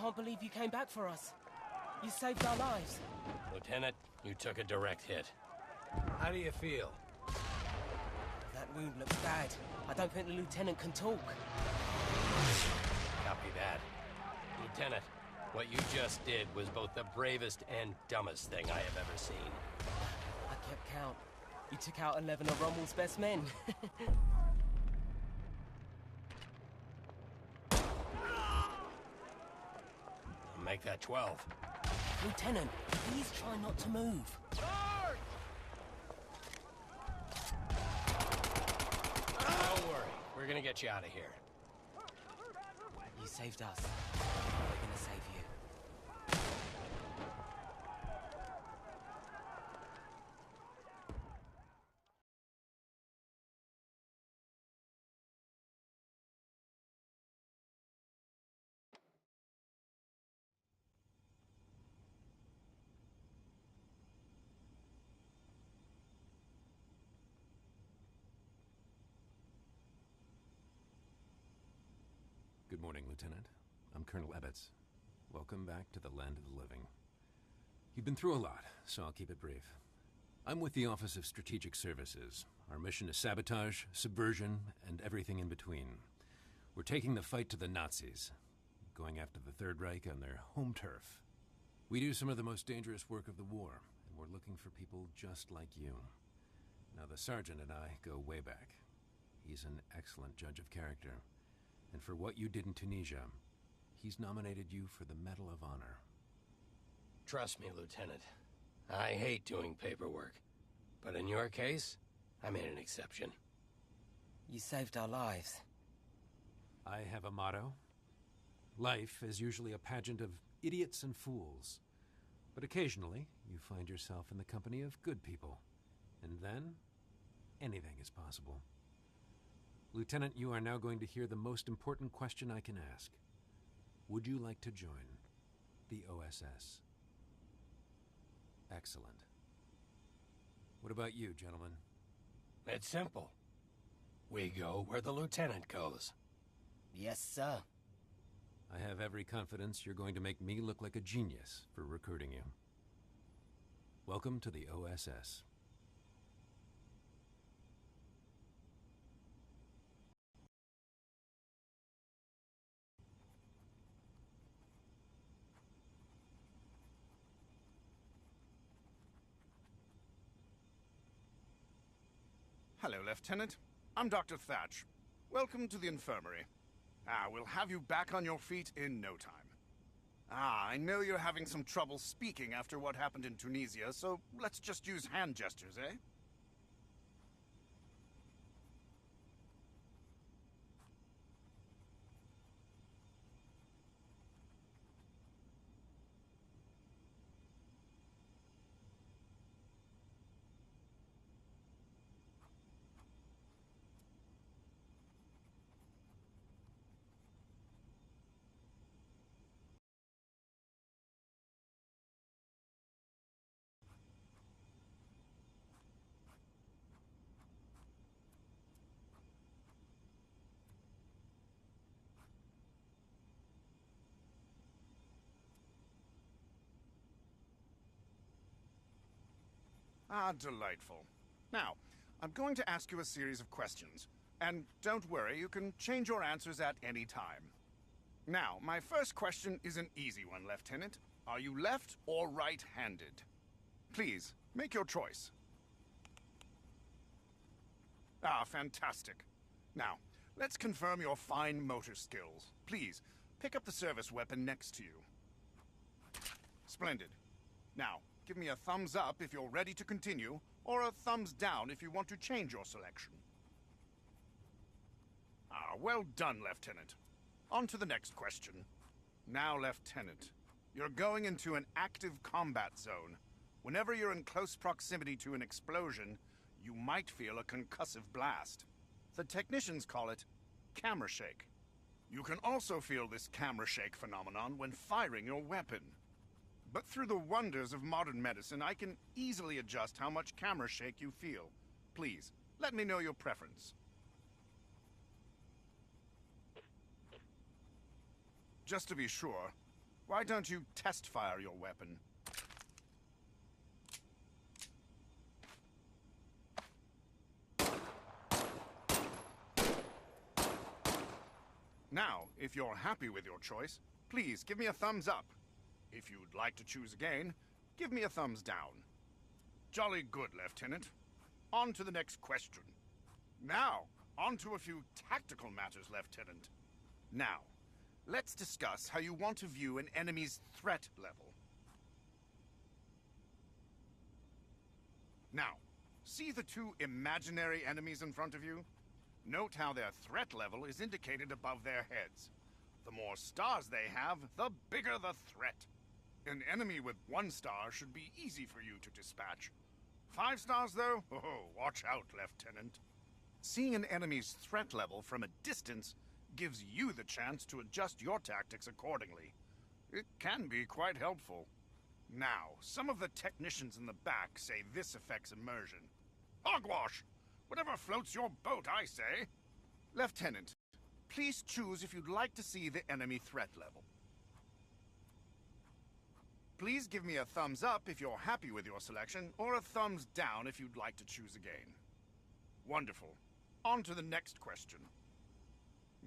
can't believe you came back for us. You saved our lives. Lieutenant, you took a direct hit. How do you feel? That wound looks bad. I don't think the lieutenant can talk. Copy that. Lieutenant, what you just did was both the bravest and dumbest thing I have ever seen. I kept count. You took out 11 of Rommel's best men. Make that 12. Lieutenant, please try not to move. Don't worry, we're gonna get you out of here. You saved us. We're gonna save you. Good morning, Lieutenant. I'm Colonel Ebbets. Welcome back to the land of the living. You've been through a lot, so I'll keep it brief. I'm with the Office of Strategic Services. Our mission is sabotage, subversion, and everything in between. We're taking the fight to the Nazis, going after the Third Reich on their home turf. We do some of the most dangerous work of the war, and we're looking for people just like you. Now, the sergeant and I go way back. He's an excellent judge of character. And for what you did in Tunisia, he's nominated you for the Medal of Honor. Trust me, Lieutenant. I hate doing paperwork. But in your case, I made an exception. You saved our lives. I have a motto. Life is usually a pageant of idiots and fools. But occasionally, you find yourself in the company of good people. And then, anything is possible. Lieutenant, you are now going to hear the most important question I can ask. Would you like to join the OSS? Excellent. What about you, gentlemen? It's simple. We go where the lieutenant goes. Yes, sir. I have every confidence you're going to make me look like a genius for recruiting you. Welcome to the OSS. Hello, Lieutenant. I'm Dr. Thatch. Welcome to the Infirmary. We'll have you back on your feet in no time. I know you're having some trouble speaking after what happened in Tunisia, so let's just use hand gestures, eh? Delightful. Now, I'm going to ask you a series of questions. And don't worry, you can change your answers at any time. Now, my first question is an easy one, Lieutenant. Are you left or right-handed? Please, make your choice. Fantastic. Now, let's confirm your fine motor skills. Please, pick up the service weapon next to you. Splendid. Now, give me a thumbs up if you're ready to continue, or a thumbs down if you want to change your selection. Well done, Lieutenant. On to the next question. Now, Lieutenant, you're going into an active combat zone. Whenever you're in close proximity to an explosion, you might feel a concussive blast. The technicians call it camera shake. You can also feel this camera shake phenomenon when firing your weapon. But through the wonders of modern medicine, I can easily adjust how much camera shake you feel. Please, let me know your preference. Just to be sure, Why don't you test fire your weapon? Now, if you're happy with your choice, please give me a thumbs up. If you'd like to choose again, give me a thumbs down. Jolly good, Lieutenant. On to the next question. Now, on to a few tactical matters, Lieutenant. Now, let's discuss how you want to view an enemy's threat level. Now, see the two imaginary enemies in front of you? Note how their threat level is indicated above their heads. The more stars they have, the bigger the threat. An enemy with 1 star should be easy for you to dispatch. 5 stars, though? Oh, watch out, Lieutenant. Seeing an enemy's threat level from a distance gives you the chance to adjust your tactics accordingly. It can be quite helpful. Now, some of the technicians in the back say this affects immersion. Hogwash! Whatever floats your boat, I say. Lieutenant, please choose if you'd like to see the enemy threat level. Please give me a thumbs up if you're happy with your selection, or a thumbs down if you'd like to choose again. Wonderful. On to the next question.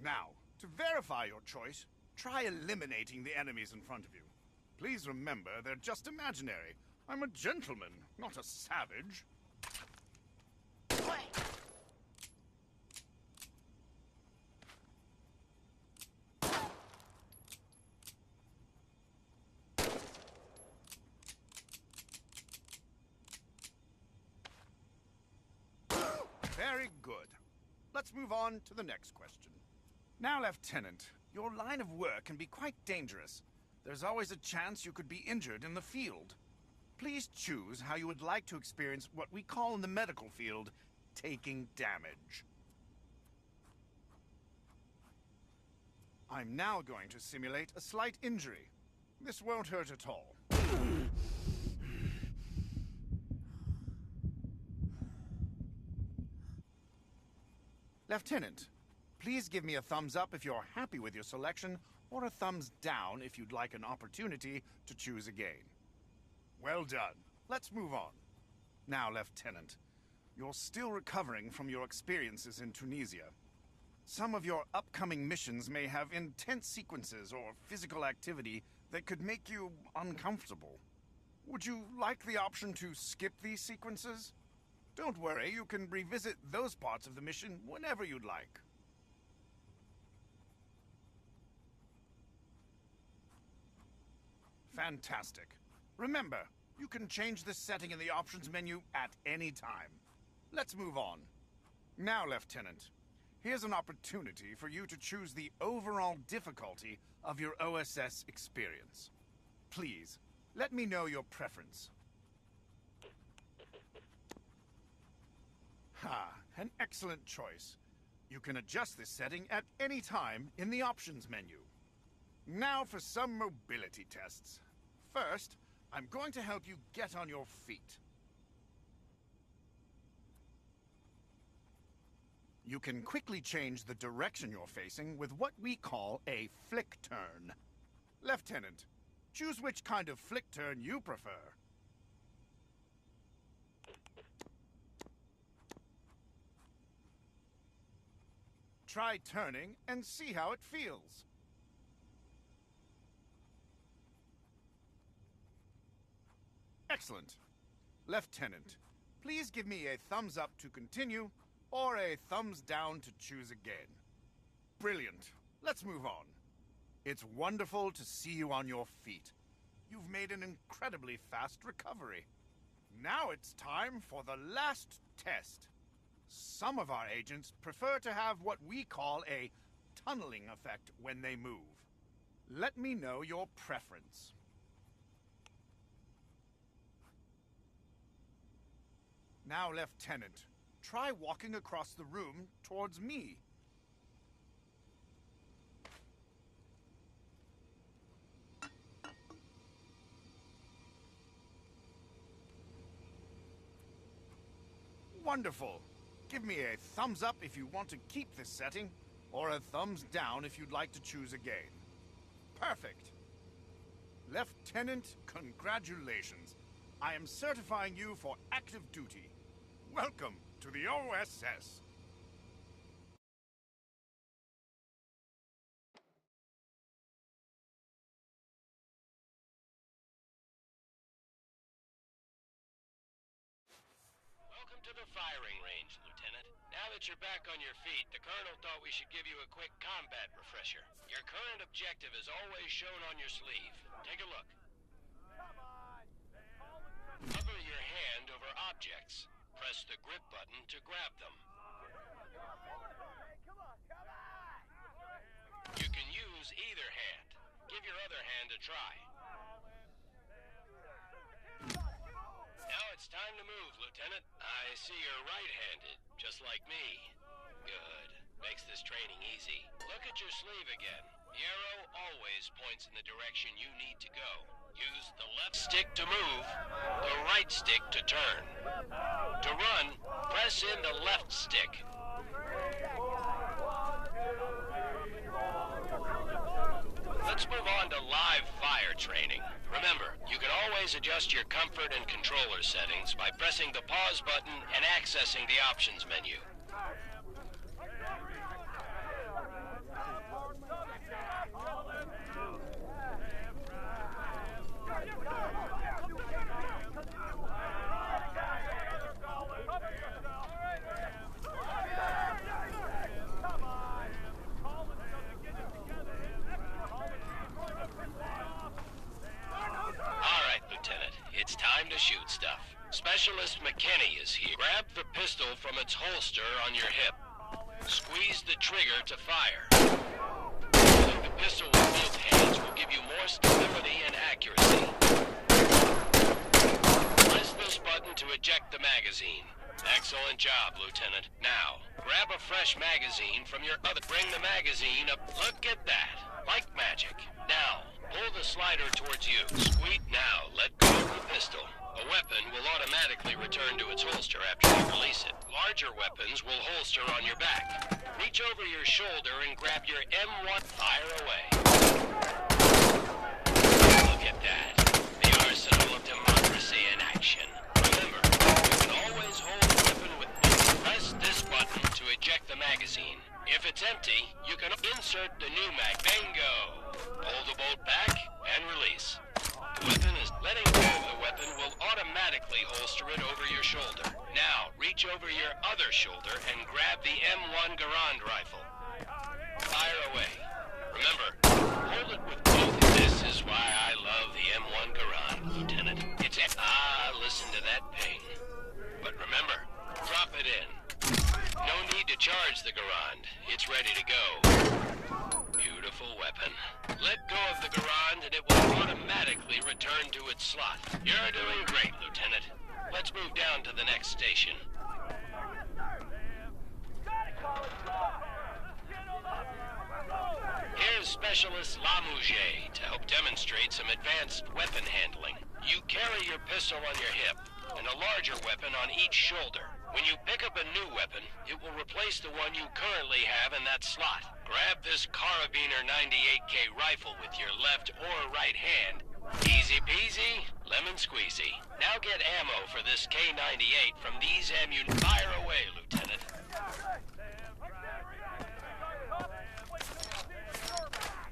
Now, to verify your choice, try eliminating the enemies in front of you. Please remember, they're just imaginary. I'm a gentleman, not a savage. Very good. Let's move on to the next question. Now, Lieutenant, your line of work can be quite dangerous. There's always a chance you could be injured in the field. Please choose how you would like to experience what we call in the medical field, taking damage. I'm now going to simulate a slight injury. This won't hurt at all. Lieutenant, please give me a thumbs up if you're happy with your selection, or a thumbs down if you'd like an opportunity to choose again. Well done. Let's move on. Now, Lieutenant, you're still recovering from your experiences in Tunisia. Some of your upcoming missions may have intense sequences or physical activity that could make you uncomfortable. Would you like the option to skip these sequences? Don't worry, you can revisit those parts of the mission whenever you'd like. Fantastic. Remember, you can change this setting in the options menu at any time. Let's move on. Now, Lieutenant, here's an opportunity for you to choose the overall difficulty of your OSS experience. Please, let me know your preference. An excellent choice. You can adjust this setting at any time in the options menu. Now for some mobility tests. First, I'm going to help you get on your feet. You can quickly change the direction you're facing with what we call a flick turn. Lieutenant, choose which kind of flick turn you prefer. Try turning and see how it feels. Excellent. Lieutenant, please give me a thumbs up to continue, or a thumbs down to choose again. Brilliant. Let's move on. It's wonderful to see you on your feet. You've made an incredibly fast recovery. Now it's time for the last test. Some of our agents prefer to have what we call a tunneling effect when they move. Let me know your preference. Now, Lieutenant, try walking across the room towards me. Wonderful. Give me a thumbs up if you want to keep this setting, or a thumbs down if you'd like to choose again. Perfect. Lieutenant, congratulations. I am certifying you for active duty. Welcome to the OSS. Welcome to the firing range, Lieutenant. Now that you're back on your feet, the Colonel thought we should give you a quick combat refresher. Your current objective is always shown on your sleeve. Take a look. Hover your hand over objects. Press the grip button to grab them. You can use either hand. Give your other hand a try. Now it's time to move, Lieutenant. I see you're right-handed, just like me. Good. Makes this training easy. Look at your sleeve again. The arrow always points in the direction you need to go. Use the left stick to move, the right stick to turn. To run, press in the left stick. Let's move on to live fire training. Remember, you can always adjust your comfort and controller settings by pressing the pause button and accessing the options menu. It's time to shoot stuff. Specialist McKinney is here. Grab the pistol from its holster on your hip. Squeeze the trigger to fire. Holding the pistol with both hands will give you more stability and accuracy. Press this button to eject the magazine. Excellent job, Lieutenant. Now, grab a fresh magazine from your other. Bring the magazine up. Look at that. Like magic. Now, pull the slider towards you. Squeeze now. Let go of the pistol. A weapon will automatically return to its holster after you release it. Larger weapons will holster on your back. Reach over your shoulder and grab your M1. Fire away. Look at that. The arsenal of democracy in action. Remember, you can always hold the weapon with both. Press this button to eject the magazine. If it's empty, you can insert the new mag. Bingo! Hold the bolt back and release. The weapon is letting go of the weapon will automatically holster it over your shoulder. Now, reach over your other shoulder and grab the M1 Garand rifle. Fire away. Remember, hold it with both. This is why I love the M1 Garand, Lieutenant. It's listen to that ping. But remember, drop it in. No need to charge the Garand. It's ready to go. Beautiful weapon. Let go of the Garand and it will automatically return to its slot. You're doing great, Lieutenant. Let's move down to the next station. Here's Specialist Lamouche to help demonstrate some advanced weapon handling. You carry your pistol on your hip and a larger weapon on each shoulder. When you pick up a new weapon, it will replace the one you currently have in that slot. Grab this Carabiner 98K rifle with your left or right hand. Easy peasy, lemon squeezy. Now get ammo for this K98 from these ammunition. Fire away, Lieutenant.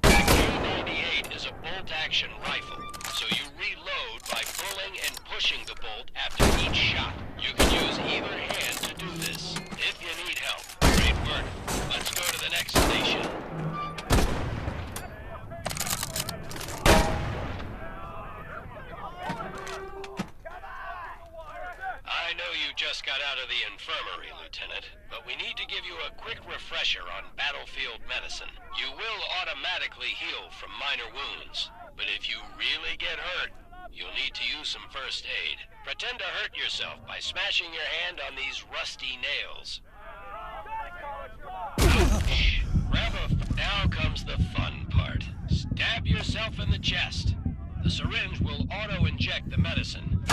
The K98 is a bolt-action rifle, so you reload by pulling and pushing the bolt after each shot. You can use either hand to do this. If you need help, great work. Let's go to the next station. I know you just got out of the infirmary, Lieutenant, but we need to give you a quick refresher on battlefield medicine. You will automatically heal from minor wounds, but if you really get hurt, you'll need to use some first aid. Pretend to hurt yourself by smashing your hand on these rusty nails. Ouch! Now comes the fun part. Stab yourself in the chest. The syringe will auto-inject the medicine.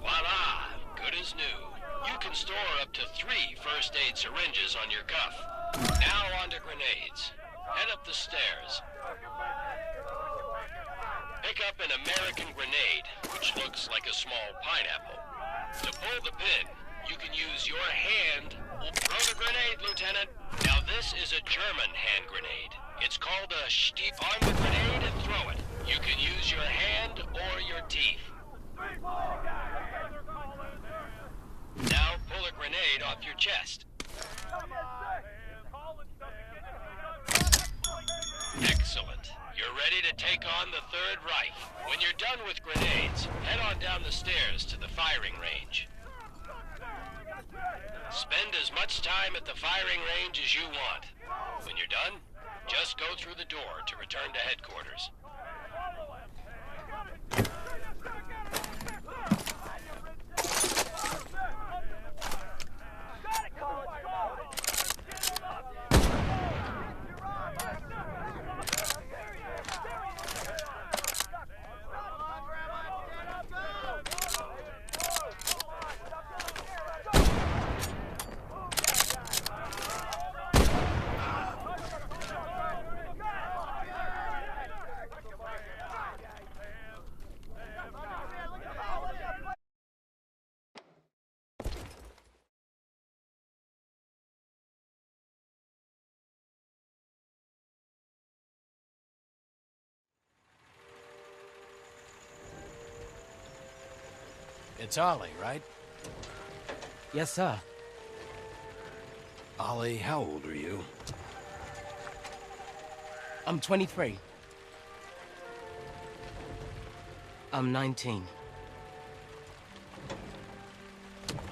Voila! Good as new. You can store up to 3 first aid syringes on your cuff. Now on to grenades. Head up the stairs. Pick up an American grenade, which looks like a small pineapple. To pull the pin, you can use your hand. Throw the grenade, Lieutenant. Now this is a German hand grenade. It's called a Stief. Arm the grenade and throw it. You can use your hand or your teeth. Now pull a grenade off your chest. Excellent. You're ready to take on the Third Reich. When you're done with grenades, head on down the stairs to the firing range. Spend as much time at the firing range as you want. When you're done, just go through the door to return to headquarters. It's Ollie, right? Yes, sir. Ollie, how old are you? I'm 23. I'm 19.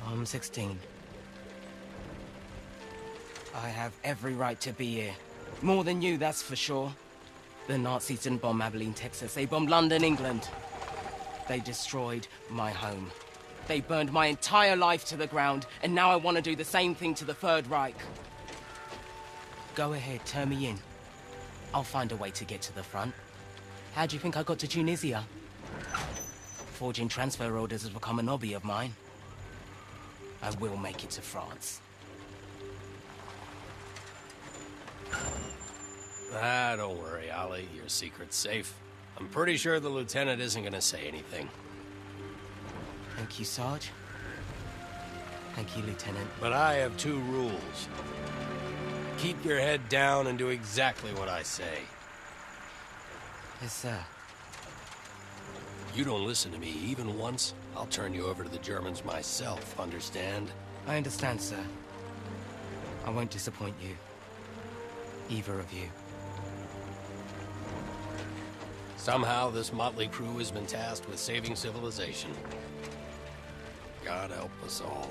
I'm 16. I have every right to be here. More than you, that's for sure. The Nazis didn't bomb Abilene, Texas. They bombed London, England. They destroyed my home. They burned my entire life to the ground, and now I want to do the same thing to the Third Reich. Go ahead, turn me in. I'll find a way to get to the front. How do you think I got to Tunisia? Forging transfer orders has become an hobby of mine. I will make it to France. Don't worry, Ollie. Your secret's safe. I'm pretty sure the lieutenant isn't gonna say anything. Thank you, Sarge. Thank you, Lieutenant. But I have two rules. Keep your head down and do exactly what I say. Yes, sir. You don't listen to me even once, I'll turn you over to the Germans myself, understand? I understand, sir. I won't disappoint you. Either of you. Somehow this motley crew has been tasked with saving civilization. God help us all.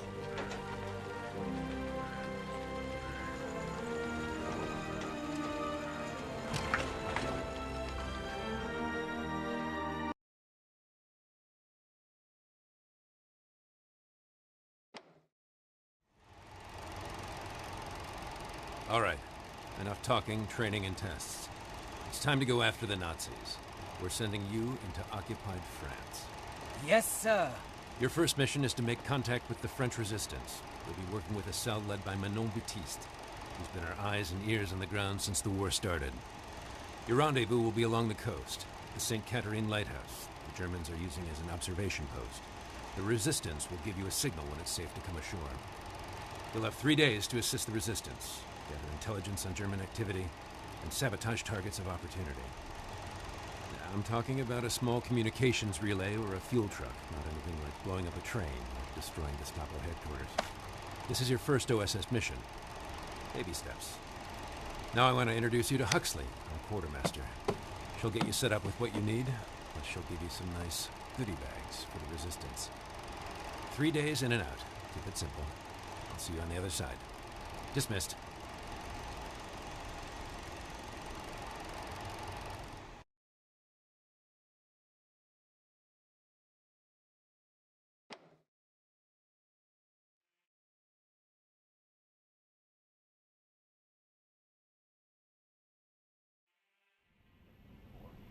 All right. Enough talking, training, and tests. It's time to go after the Nazis. We're sending you into occupied France. Yes, sir. Your first mission is to make contact with the French resistance. We'll be working with a cell led by Manon Baptiste, who's been our eyes and ears on the ground since the war started. Your rendezvous will be along the coast, the St. Catherine Lighthouse. The Germans are using as an observation post. The resistance will give you a signal when it's safe to come ashore. You'll have 3 days to assist the resistance, gather intelligence on German activity, and sabotage targets of opportunity. I'm talking about a small communications relay or a fuel truck, not anything like blowing up a train or destroying Gestapo headquarters. This is your first OSS mission. Baby steps. Now I want to introduce you to Huxley, our Quartermaster. She'll get you set up with what you need, but she'll give you some nice goodie bags for the resistance. 3 days in and out. Keep it simple. I'll see you on the other side. Dismissed.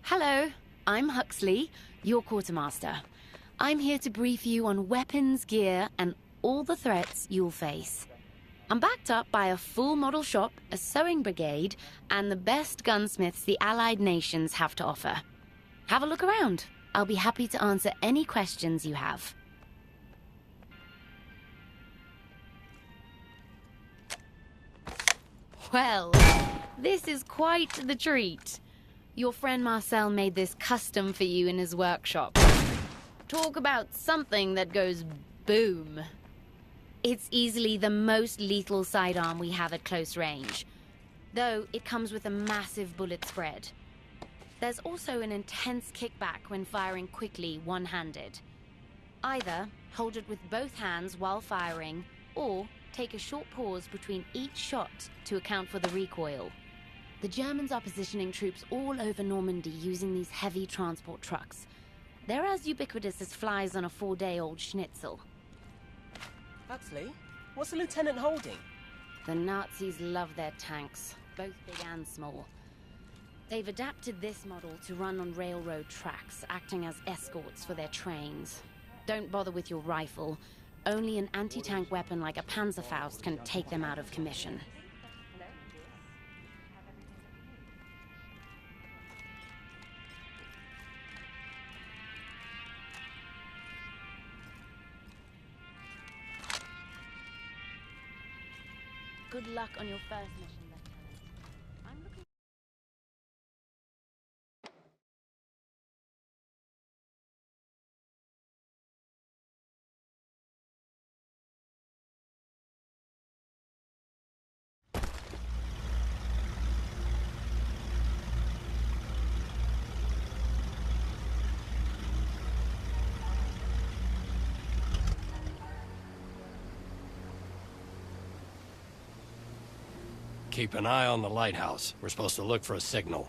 Hello, I'm Huxley, your Quartermaster. I'm here to brief you on weapons, gear, and all the threats you'll face. I'm backed up by a full model shop, a sewing brigade, and the best gunsmiths the Allied nations have to offer. Have a look around. I'll be happy to answer any questions you have. Well, this is quite the treat. Your friend Marcel made this custom for you in his workshop. Talk about something that goes boom. It's easily the most lethal sidearm we have at close range, though it comes with a massive bullet spread. There's also an intense kickback when firing quickly one-handed. Either hold it with both hands while firing, or take a short pause between each shot to account for the recoil. The Germans are positioning troops all over Normandy using these heavy transport trucks. They're as ubiquitous as flies on a 4-day-old schnitzel. Huxley, what's the lieutenant holding? The Nazis love their tanks, both big and small. They've adapted this model to run on railroad tracks, acting as escorts for their trains. Don't bother with your rifle. Only an anti-tank weapon like a Panzerfaust can take them out of commission. Good luck on your first mission, Lieutenant. I'm looking... Keep an eye on the lighthouse. We're supposed to look for a signal.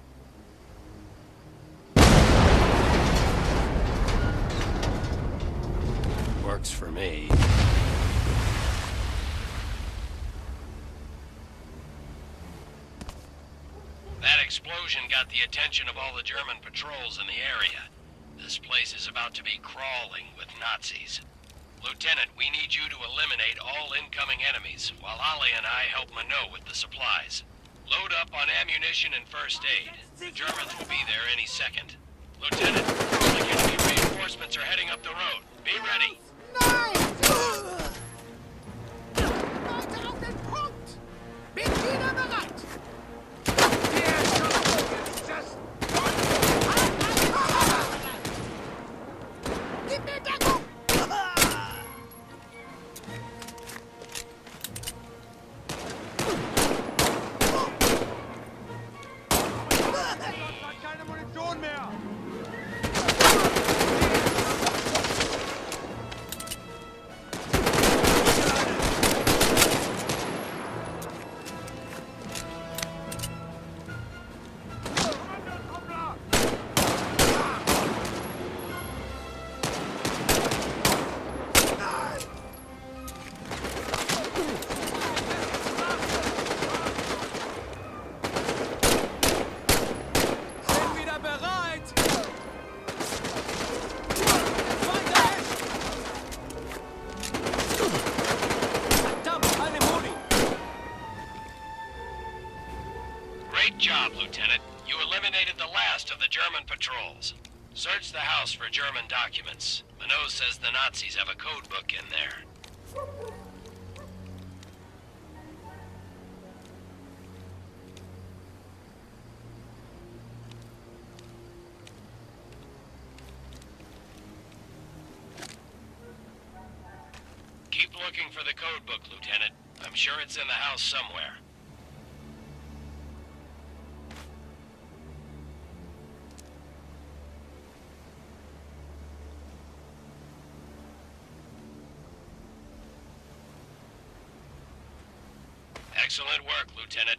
Works for me. That explosion got the attention of all the German patrols in the area. This place is about to be crawling with Nazis. Lieutenant, we need you to eliminate all incoming enemies, while Ollie and I help Minot with the supplies. Load up on ammunition and first aid. The Germans will be there any second. Lieutenant, the enemy reinforcements are heading up the road. Be ready. Leute auf den Punkt! Bin wieder bereit! Gib mir Deckung! Keine Munition mehr! Great job, Lieutenant. You eliminated the last of the German patrols. Search the house for German documents. Minot says the Nazis have a code book in there. Keep looking for the code book, Lieutenant. I'm sure it's in the house somewhere. Excellent work, Lieutenant.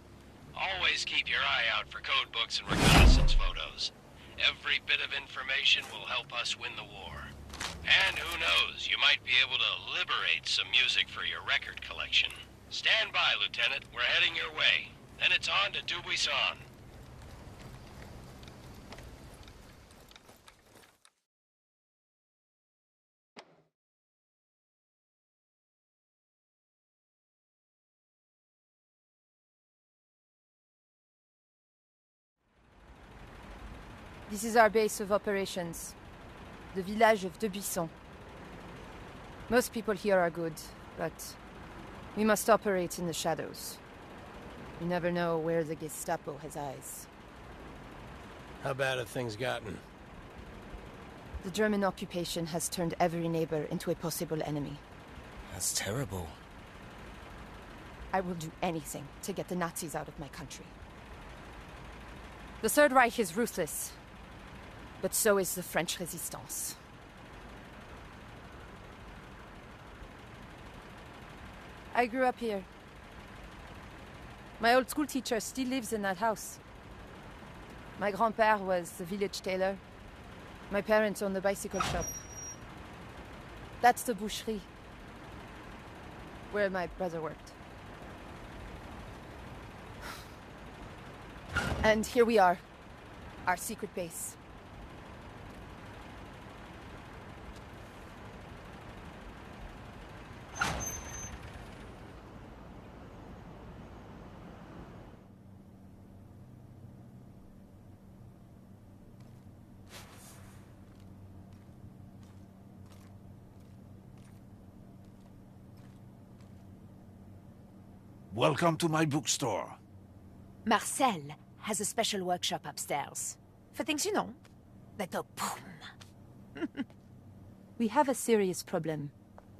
Always keep your eye out for code books and reconnaissance photos. Every bit of information will help us win the war. And who knows, you might be able to liberate some music for your record collection. Stand by, Lieutenant. We're heading your way. Then it's on to Dubuisson. This is our base of operations. The village of Debuisson. Most people here are good, but we must operate in the shadows. You never know where the Gestapo has eyes. How bad have things gotten? The German occupation has turned every neighbor into a possible enemy. That's terrible. I will do anything to get the Nazis out of my country. The Third Reich is ruthless, but so is the French resistance. I grew up here. My old school teacher still lives in that house. My grand-père was the village tailor. My parents owned the bicycle shop. That's the boucherie, where my brother worked. And here we are, our secret base. Welcome to my bookstore. Marcel has a special workshop upstairs. For things you know, that go boom. We have a serious problem.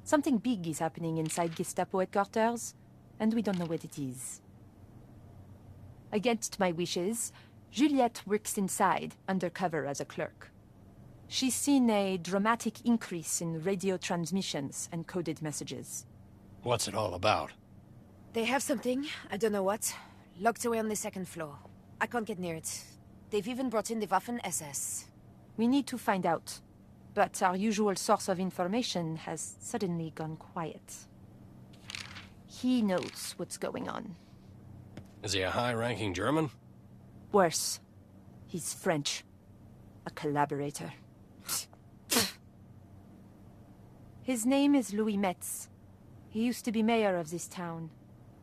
Something big is happening inside Gestapo headquarters, and we don't know what it is. Against my wishes, Juliette works inside, undercover as a clerk. She's seen a dramatic increase in radio transmissions and coded messages. What's it all about? They have something, I don't know what, locked away on the second floor. I can't get near it. They've even brought in the Waffen-SS. We need to find out, but our usual source of information has suddenly gone quiet. He knows what's going on. Is he a high-ranking German? Worse. He's French. A collaborator. His name is Louis Metz. He used to be mayor of this town,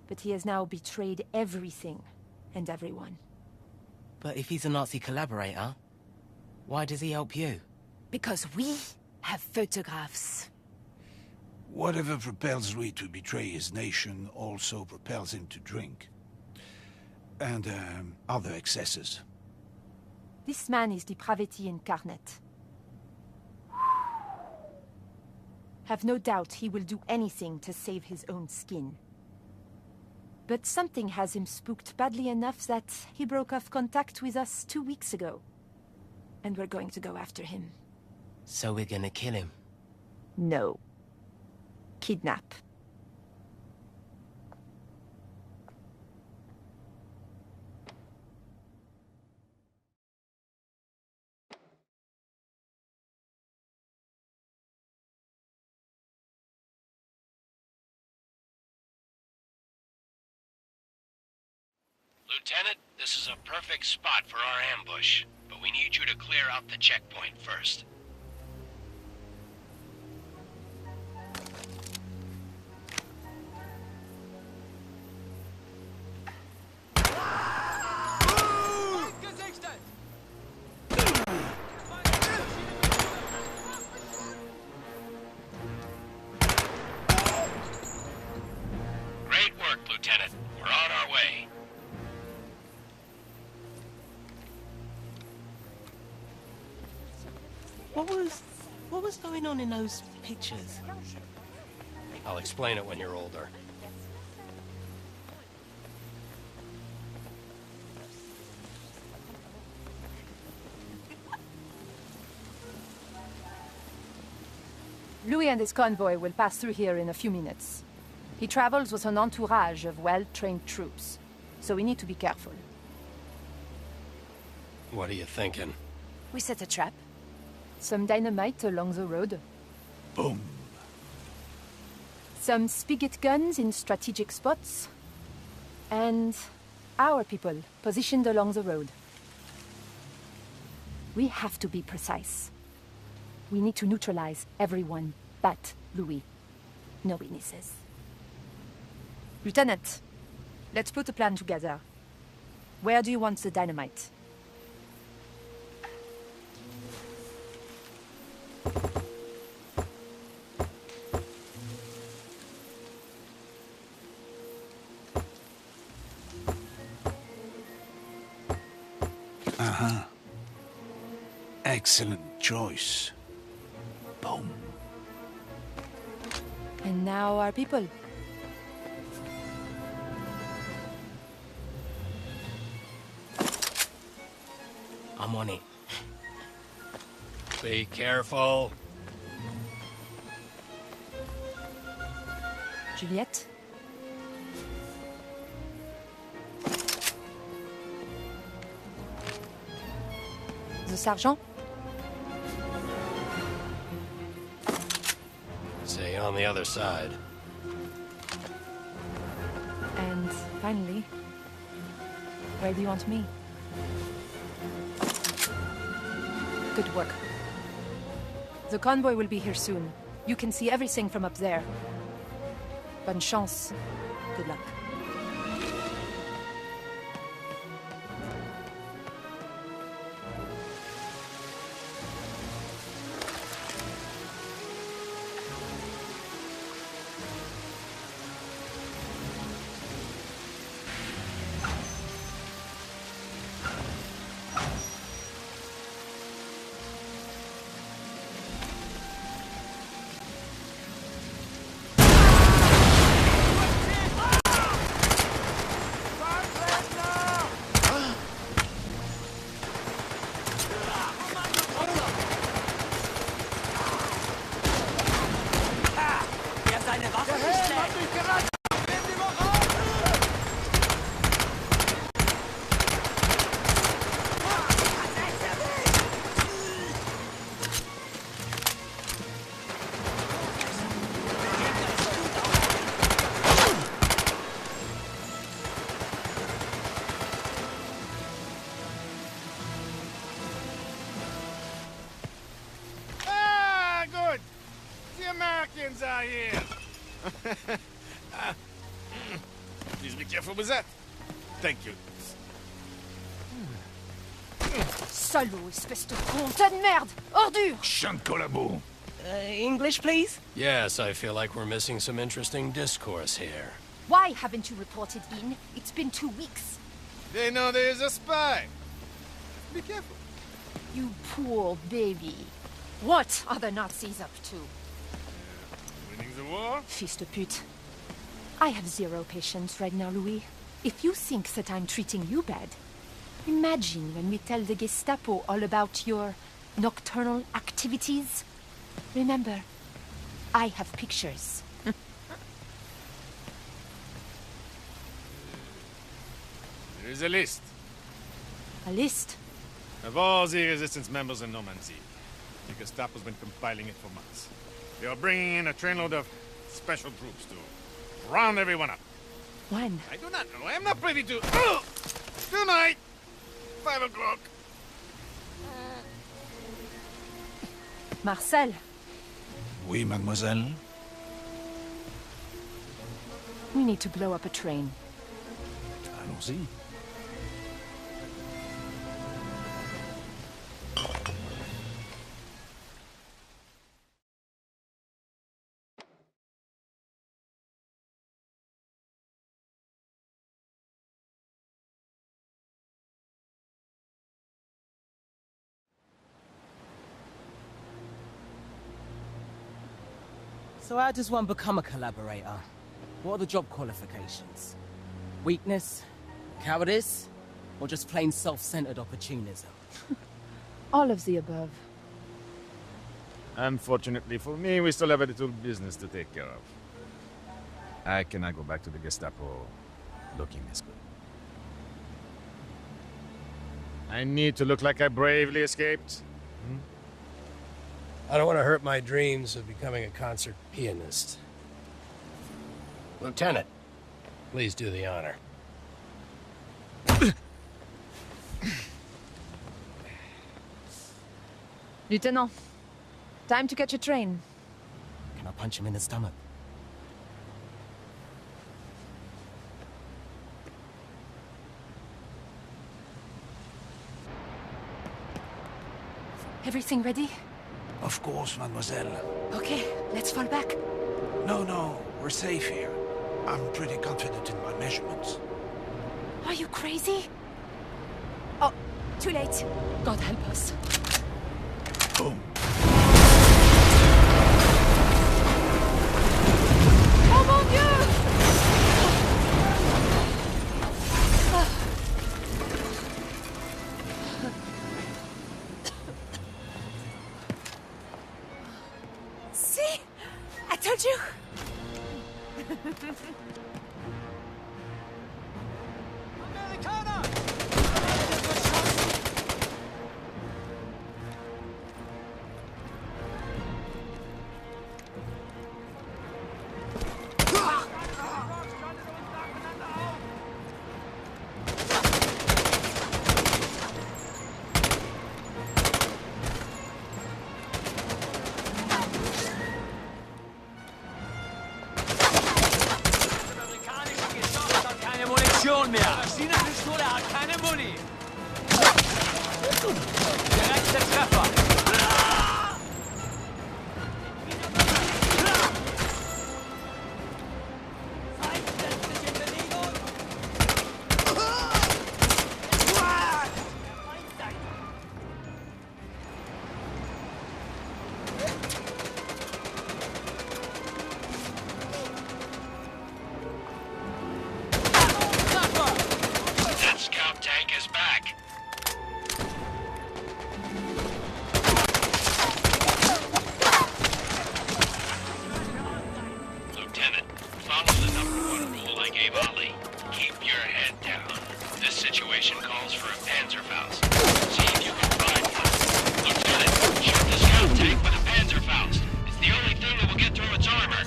but he has now betrayed everything and everyone. But if he's a Nazi collaborator, why does he help you? Because we have photographs. Whatever propels Louis to betray his nation also propels him to drink. And, other excesses. This man is depravity incarnate. Have no doubt he will do anything to save his own skin. But something has him spooked badly enough that he broke off contact with us 2 weeks ago. And we're going to go after him. So we're gonna kill him? No. Kidnap. Lieutenant, this is a perfect spot for our ambush, but we need you to clear out the checkpoint first. Great work, Lieutenant. We're on our way. What was going on in those pictures? I'll explain it when you're older. Louis and his convoy will pass through here in a few minutes. He travels with an entourage of well-trained troops, so we need to be careful. What are you thinking? We set a trap. Some dynamite along the road. Boom. Some spigot guns in strategic spots. And our people positioned along the road. We have to be precise. We need to neutralize everyone but Louis. No witnesses. Lieutenant, let's put a plan together. Where do you want the dynamite? excellent choice. Boom. And now our people. I'm on it. Be careful. Juliette? The sergeant? Say on the other side. And finally, where do you want me? Good work. The convoy will be here soon. You can see everything from up there. Bonne chance. Good luck. Are here. Please be careful with that. Thank you. Salaud, espèce de con! Tas de merde! Ordure! Chant de collabo. English, please? Yes, I feel like we're missing some interesting discourse here. Why haven't you reported in? It's been 2 weeks. They know there is a spy. Be careful. You poor baby. What are the Nazis up to? Winning the war? Fils de pute. I have zero patience right now, Louis. If you think that I'm treating you bad, imagine when we tell the Gestapo all about your nocturnal activities. Remember, I have pictures. There is a list A list? of all the resistance members in Normandy. The Gestapo's been compiling it for months. They are bringing in a trainload of special troops to round everyone up. When? I do not know. I am not privy to... Tonight! 5 o'clock. Marcel, Oui, mademoiselle. we need to blow up a train. Allons-y. So how does one become a collaborator? What are the job qualifications? Weakness? Cowardice? Or just plain self-centered opportunism? All of the above. Unfortunately for me, we still have a little business to take care of. I cannot go back to the Gestapo looking this good. I need to look like I bravely escaped. I don't want to hurt my dreams of becoming a concert pianist. Lieutenant, please do the honor. Lieutenant, time to catch a train. Can I punch him in the stomach? Everything ready? Of course, mademoiselle. Okay, let's fall back. No, we're safe here. I'm pretty confident in my measurements. Are you crazy? Oh, too late. God help us. Boom. Oh mon Dieu! See? I told you! Munition mehr! Maschinenpistole hat keine Muni! Direkter Treffer! Feindsätzlich in Bewegung! That scout tank is back. Lieutenant, follow the #1 rule I gave Ollie. Keep your head down. This situation calls for a Panzerfaust. See if you can find one. Lieutenant, shoot the scout tank with a Panzerfaust. It's the only thing that will get through its armor.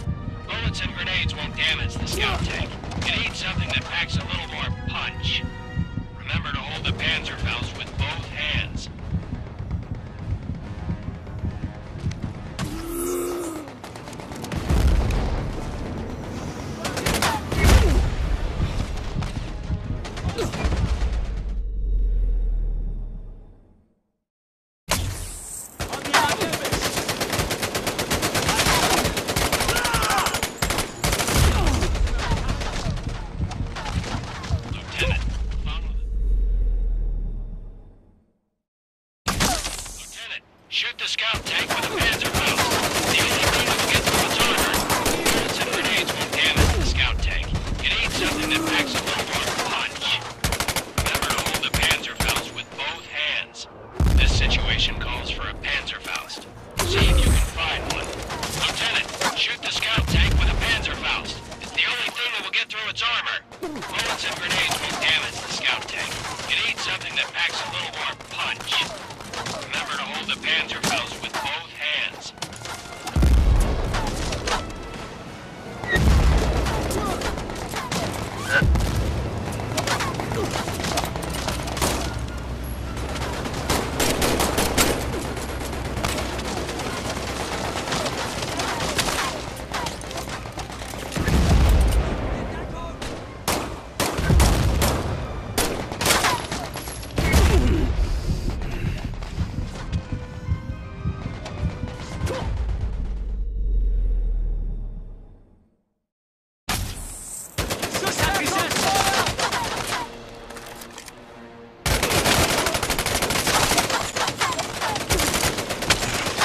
Bullets and grenades won't damage the scout tank. It needs something that packs a little more punch. Remember to hold the Panzerfaust with both hands. Lieutenant, follow the... Lieutenant, shoot the scout tank with a Panzerfaust. The only thing that will get through its armor. Bullets and grenades won't damage the scout tank. It needs something that packs a little more punch. Remember to hold the Panzerfaust with both hands. This situation calls for a Panzerfaust. See if you can find one. Lieutenant, shoot the scout tank with a Panzerfaust. It's the only thing that will get through its armor. Bullets and grenades won't damage the scout tank. It needs something that packs a little more punch. Remember to hold the Panzerfaust with both hands.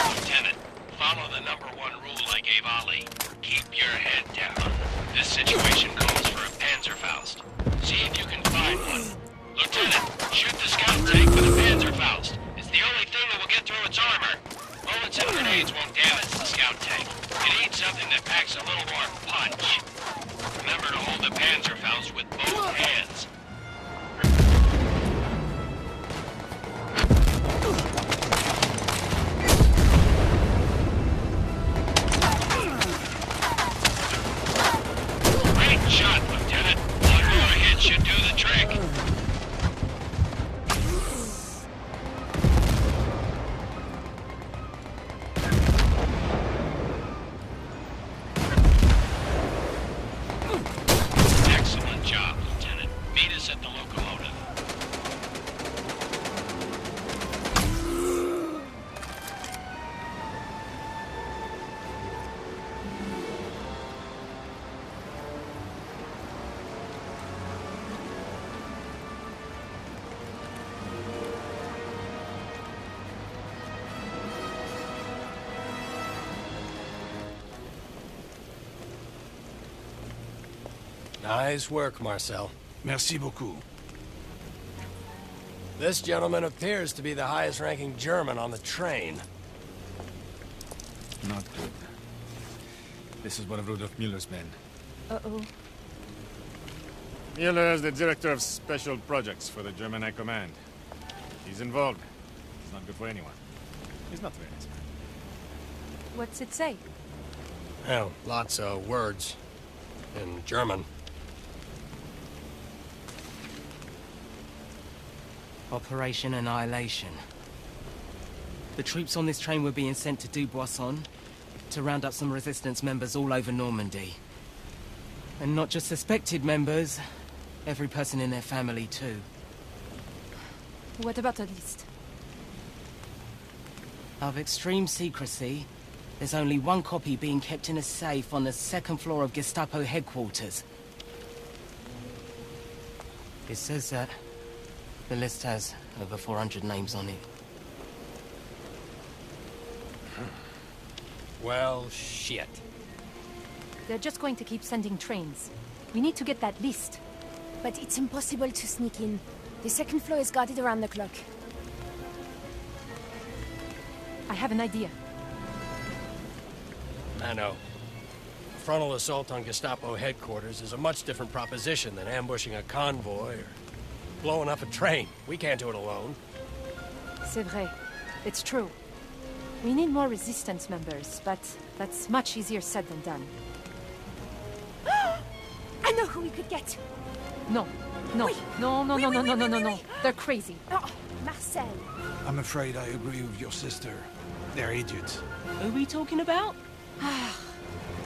Lieutenant, follow the #1 rule I gave Ollie. Keep your head down. This situation calls for a Panzerfaust. See if you can find one. Lieutenant, shoot the scout tank with a Panzerfaust. It's the only thing that will get through its armor. Bullets and grenades won't damage the scout tank. It needs something that packs a little more punch. Remember to hold the Panzerfaust with both hands. Great shot, Lieutenant. One more hit should do the trick. Excellent job, Lieutenant. Meet Nice work, Marcel. Merci beaucoup. This gentleman appears to be the highest-ranking German on the train. Not good. This is one of Rudolf Müller's men. Uh-oh. Müller is the director of special projects for the German High Command. He's involved. He's not good for anyone. He's not very nice man. What's it say? Well, lots of words in German. Operation Annihilation. The troops on this train were being sent to Dubuisson to round up some resistance members all over Normandy. And not just suspected members, every person in their family too. What about a list? Of extreme secrecy, there's only one copy being kept in a safe on the second floor of Gestapo headquarters. It says that the list has over 400 names on it. Well, shit. They're just going to keep sending trains. We need to get that list. But it's impossible to sneak in. The second floor is guarded around the clock. I have an idea. I know. A frontal assault on Gestapo headquarters is a much different proposition than ambushing a convoy or blowing up a train. We can't do it alone. C'est vrai. It's true. We need more resistance members, but that's much easier said than done. I know who we could get. No. No. Oui. No. Oui, oui, oui, oui, No. oui. They're crazy. Oh, Marcel. I'm afraid I agree with your sister. They're idiots. Who are we talking about?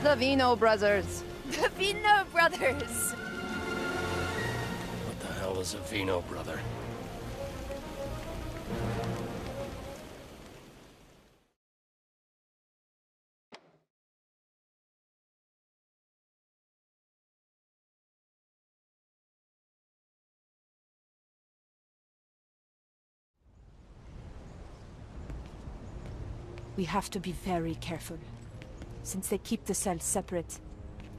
The Vino brothers. The Vino brothers. What the hell is a Vino brother? We have to be very careful. Since they keep the cells separate,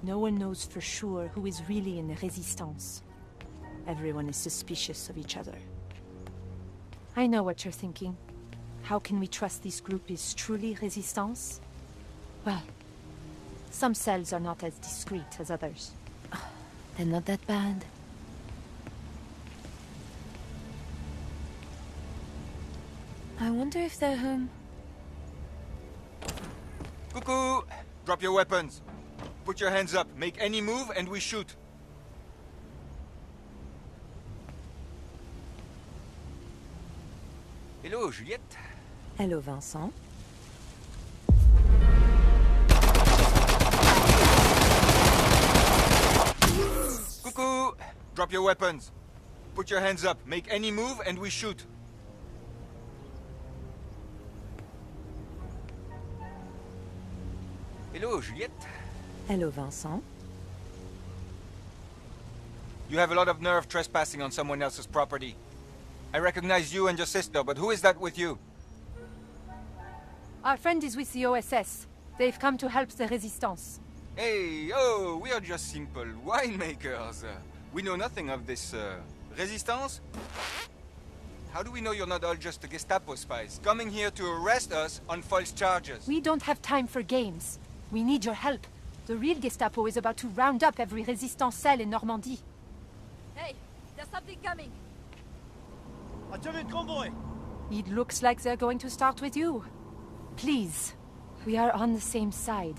no one knows for sure who is really in the Resistance. Everyone is suspicious of each other. I know what you're thinking. How can we trust this group is truly Resistance? Well, some cells are not as discreet as others. They're not that bad. I wonder if they're home. Cuckoo! Drop your weapons. Put your hands up. Make any move and we shoot. Hello, Juliette. Hello, Vincent. Cuckoo! Drop your weapons. Put your hands up. Make any move and we shoot. Hello, Juliette. Hello, Vincent. You have a lot of nerve trespassing on someone else's property. I recognize you and your sister, but who is that with you? Our friend is with the OSS. They've come to help the Resistance. Hey, oh, we are just simple winemakers. We know nothing of this, Resistance? How do we know you're not all just the Gestapo spies, coming here to arrest us on false charges? We don't have time for games. We need your help. The real Gestapo is about to round up every Resistance cell in Normandy. Hey, there's something coming. It looks like they're going to start with you. Please, we are on the same side.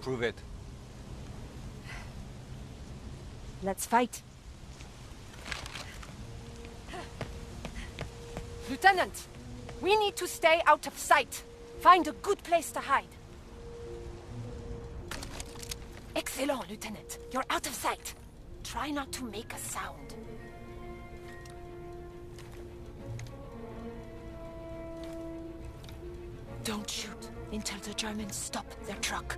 Prove it. Let's fight. Lieutenant, we need to stay out of sight. Find a good place to hide. Excellent, Lieutenant. You're out of sight. Try not to make a sound. Don't shoot until the Germans stop their truck.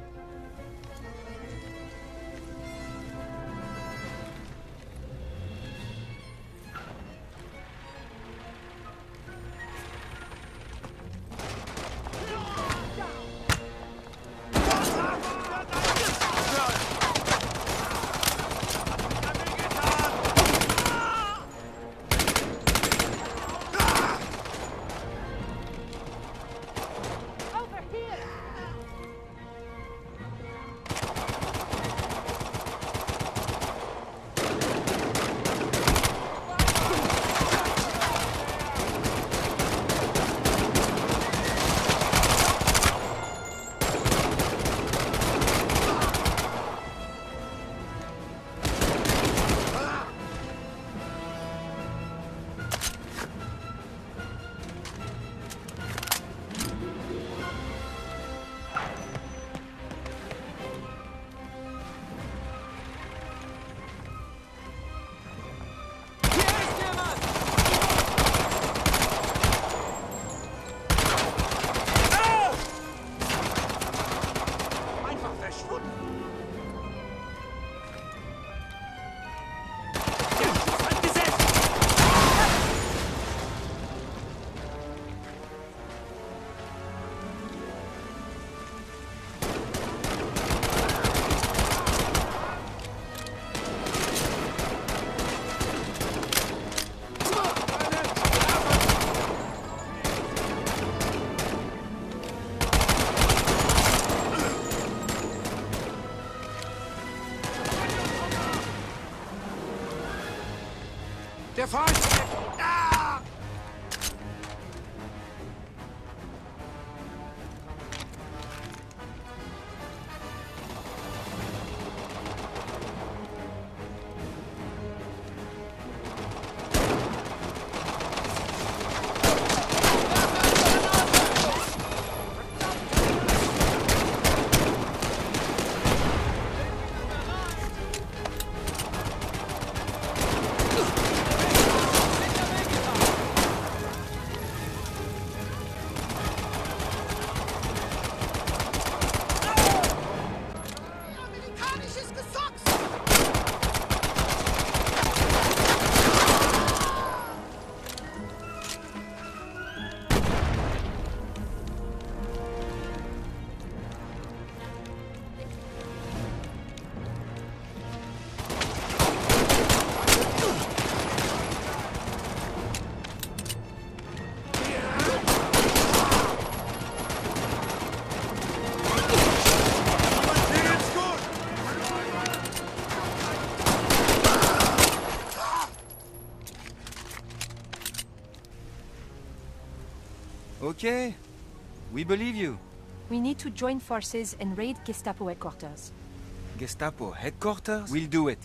Defense! Ah! Amerikanisches Gesocks! Okay, we believe you. We need to join forces and raid Gestapo headquarters. Gestapo headquarters? We'll do it.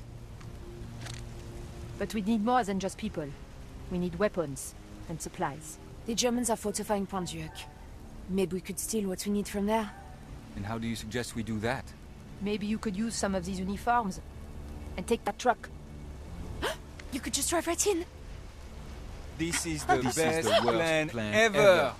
But we need more than just people. We need weapons and supplies. The Germans are fortifying Pontduc. Maybe we could steal what we need from there. And how do you suggest we do that? Maybe you could use some of these uniforms and take that truck. You could just drive right in. This is the best plan ever!